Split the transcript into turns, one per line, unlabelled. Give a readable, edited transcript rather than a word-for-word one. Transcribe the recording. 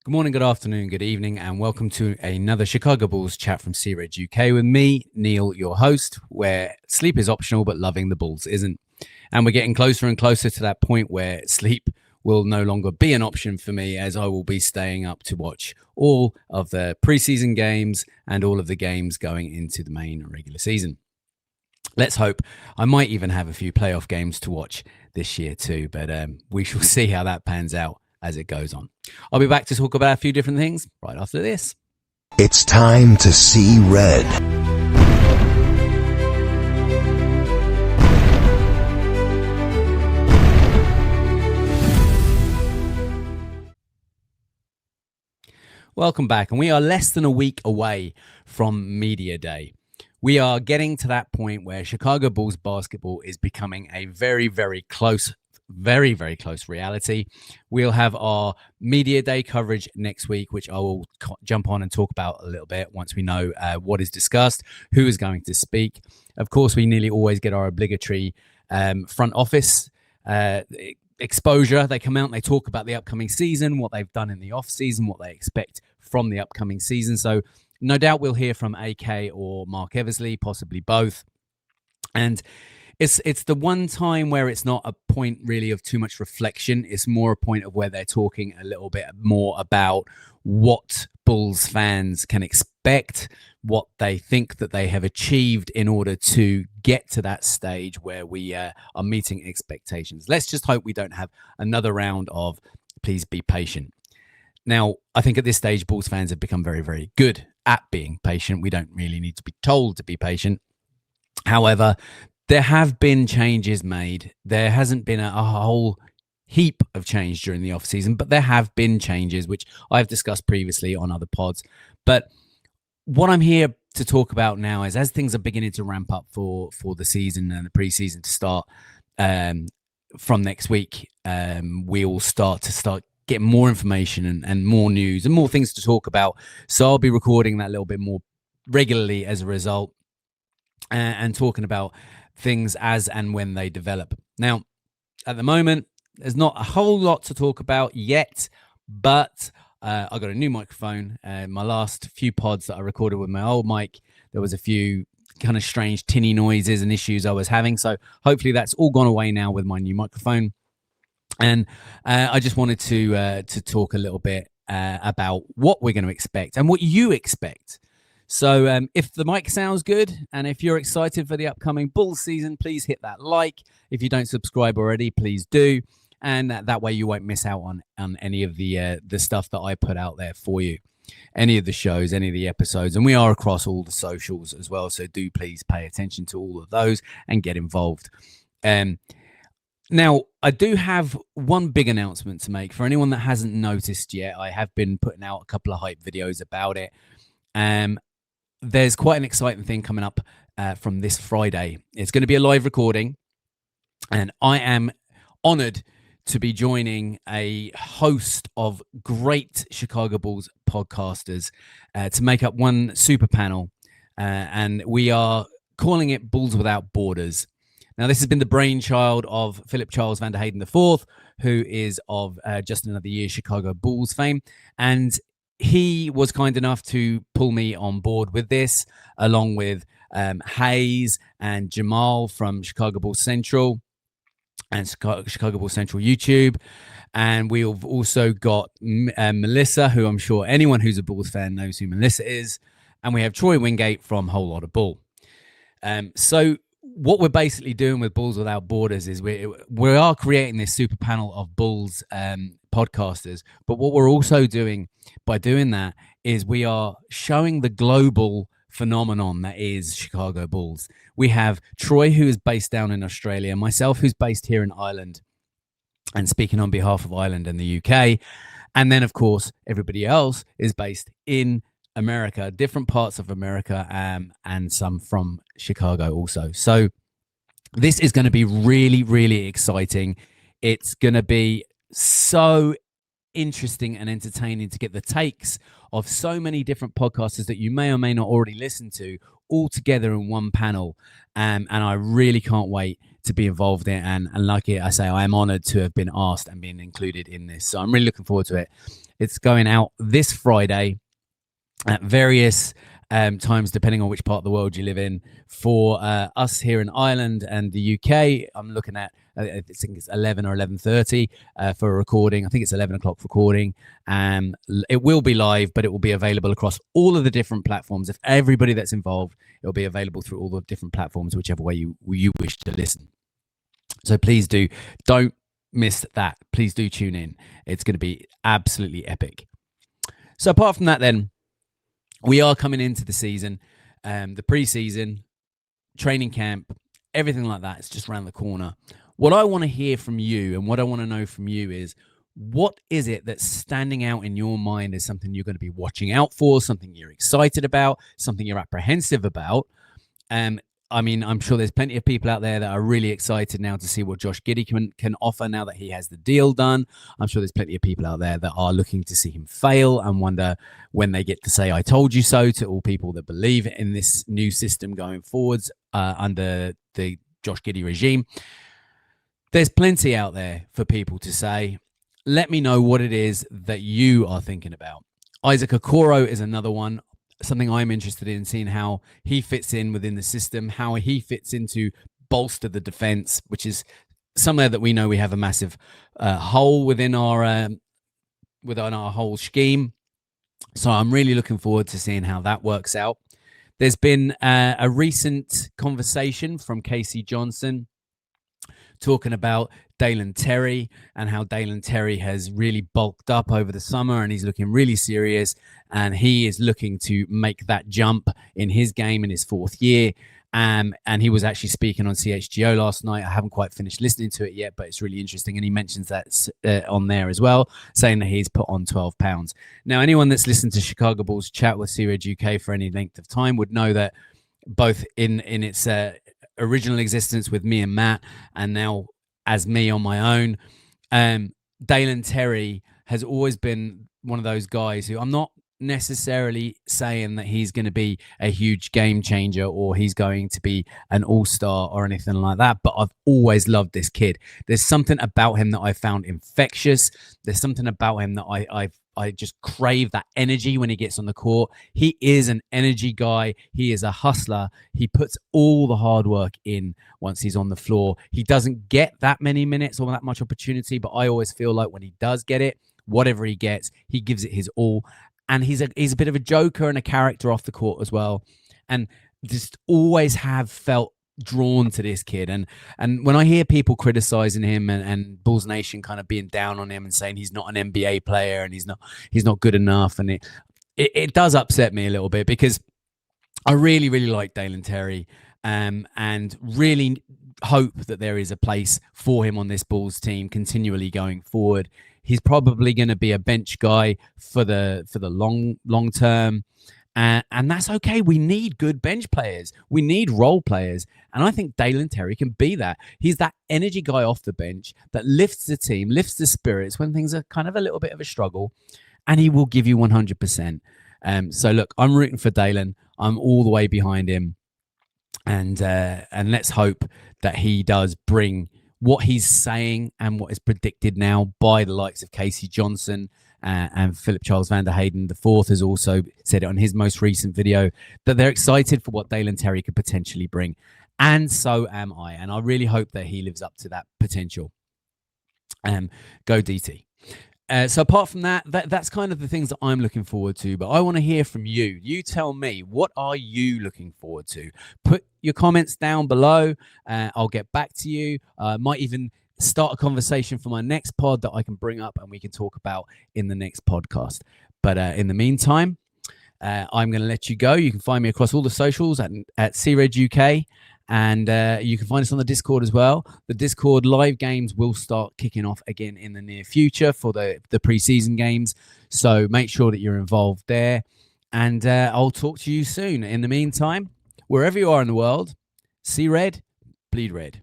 Good morning, good afternoon, good evening, and welcome to another Chicago Bulls chat from Sea Red UK with me, Neill, your host, where sleep is optional, but loving the Bulls isn't. And we're getting closer and closer to that point where sleep will no longer be an option for me, as I will be staying up to watch all of the preseason games and all of the games going into the main regular season. Let's hope. I might even have a few playoff games to watch this year too, but we shall see how that pans out as it goes on. I'll be back to talk about a few different things right after this.
It's time to see red.
Welcome back, and we are less than a week away from Media Day. We are getting to that point where Chicago Bulls basketball is becoming a very, very close reality. We'll have our Media Day coverage next week, which I will jump on and talk about a little bit once we know what is discussed, who is going to speak. Of course, we nearly always get our obligatory front office exposure. They come out and they talk about the upcoming season, what they've done in the off season, what they expect from the upcoming season. So no doubt we'll hear from AK or Mark Eversley, possibly both. And it's the one time where it's not a point really of too much reflection. It's more a point of where they're talking a little bit more about what Bulls fans can expect, what they think that they have achieved in order to get to that stage where we are meeting expectations. Let's just hope we don't have another round of please be patient. Now, I think at this stage, Bulls fans have become very, very good at being patient. We don't really need to be told to be patient. However, there have been changes made. There hasn't been a whole heap of change during the offseason, but there have been changes, which I've discussed previously on other pods. But what I'm here to talk about now is as things are beginning to ramp up for the season and the preseason to start from next week, we will start getting more information and more news and more things to talk about. So I'll be recording that a little bit more regularly as a result and talking about things as and when they develop. Now, at the moment, there's not a whole lot to talk about yet, but I got a new microphone. My last few pods that I recorded with my old mic, there was a few kind of strange tinny noises and issues I was having. So hopefully that's all gone away now with my new microphone. And I just wanted to talk a little bit about what we're going to expect and what you expect. So if the mic sounds good and if you're excited for the upcoming Bulls season, please hit that like. If you don't subscribe already, please do. And that way you won't miss out on any of the stuff that I put out there for you, any of the shows, any of the episodes. And we are across all the socials as well. So do please pay attention to all of those and get involved. Now, I do have one big announcement to make. For anyone that hasn't noticed yet, I have been putting out a couple of hype videos about it. There's quite an exciting thing coming up from this Friday. It's going to be a live recording, and I am honored to be joining a host of great Chicago Bulls podcasters to make up one super panel, and we are calling it Bulls Without Borders. Now, this has been the brainchild of Philip Charles Van der Hayden IV, who is of just another year Chicago Bulls fame, and he was kind enough to pull me on board with this, along with Hayes and Jamal from Chicago Bulls Central and Chicago Bulls Central YouTube. And we've also got Melissa, who I'm sure anyone who's a Bulls fan knows who Melissa is. And we have Troy Wingate from Whole Lotta Bull. So what we're basically doing with Bulls Without Borders is we are creating this super panel of Bulls podcasters. But what we're also doing by doing that is we are showing the global phenomenon that is Chicago Bulls. We have Troy, who is based down in Australia, myself, who's based here in Ireland and speaking on behalf of Ireland and the UK. And then, of course, everybody else is based in America, different parts of America, and some from Chicago also. So this is going to be really, really exciting. It's going to be so interesting and entertaining to get the takes of so many different podcasters that you may or may not already listen to all together in one panel. And I really can't wait to be involved in. And like I say, I am honored to have been asked and been included in this. So I'm really looking forward to it. It's going out this Friday at various times, depending on which part of the world you live in. For us here in Ireland and the UK, I'm looking at I think it's 11 or 11:30 for a recording. I think it's 11 o'clock recording. It will be live, but it will be available across all of the different platforms. If everybody that's involved, it'll be available through all the different platforms, whichever way you wish to listen. So please don't miss that. Please do tune in. It's going to be absolutely epic. So apart from that, then, we are coming into the season, the pre-season, training camp, everything like that. It's just around the corner. What I want to hear from you and what I want to know from you is, what is it that's standing out in your mind as something you're going to be watching out for, something you're excited about, something you're apprehensive about? I mean, I'm sure there's plenty of people out there that are really excited now to see what Josh Giddey can offer now that he has the deal done. I'm sure there's plenty of people out there that are looking to see him fail and wonder when they get to say, I told you so, to all people that believe in this new system going forwards under the Josh Giddey regime. There's plenty out there for people to say. Let me know what it is that you are thinking about. Isaac Okoro is another one. Something I'm interested in, seeing how he fits in within the system, how he fits into bolster the defense, which is somewhere that we know we have a massive hole within our whole scheme. So I'm really looking forward to seeing how that works out. There's been a recent conversation from Casey Johnson talking about Dalen Terry and how Dalen Terry has really bulked up over the summer and he's looking really serious, and he is looking to make that jump in his game in his fourth year. And he was actually speaking on CHGO last night. I haven't quite finished listening to it yet, but it's really interesting. And he mentions that on there as well, saying that he's put on 12 pounds. Now, anyone that's listened to Chicago Bulls chat with C-Red UK for any length of time would know that both in its original existence with me and Matt, and now as me on my own, Dalen Terry has always been one of those guys who, I'm not necessarily saying that he's going to be a huge game changer or he's going to be an all-star or anything like that, but I've always loved this kid. There's something about him that I found infectious. There's something about him that I just crave, that energy when he gets on the court. He is an energy guy. He is a hustler. He puts all the hard work in once he's on the floor. He doesn't get that many minutes or that much opportunity, but I always feel like when he does get it, whatever he gets, he gives it his all. And he's a bit of a joker and a character off the court as well. And just always have felt drawn to this kid. And when I hear people criticizing him and Bulls Nation kind of being down on him and saying he's not an NBA player and he's not good enough, and it does upset me a little bit, because I really, really like Dalen Terry and really hope that there is a place for him on this Bulls team continually going forward. He's probably going to be a bench guy for the long term. And that's okay. We need good bench players. We need role players. And I think Dalen Terry can be that. He's that energy guy off the bench that lifts the team, lifts the spirits when things are kind of a little bit of a struggle. And he will give you 100%. So, look, I'm rooting for Dalen. I'm all the way behind him. And let's hope that he does bring what he's saying and what is predicted now by the likes of Casey Johnson and Philip Charles Van der Hayden IV has also said it on his most recent video, that they're excited for what Dalen Terry could potentially bring. And so am I. And I really hope that he lives up to that potential. Go DT. So apart from that's kind of the things that I'm looking forward to. But I want to hear from you. You tell me, what are you looking forward to? Put your comments down below. I'll get back to you. Might even start a conversation for my next pod that I can bring up and we can talk about in the next podcast. But in the meantime, I'm going to let you go. You can find me across all the socials at C-Red UK. And you can find us on the Discord as well. The Discord live games will start kicking off again in the near future for the preseason games. So make sure that you're involved there. And I'll talk to you soon. In the meantime, wherever you are in the world, see red, bleed red.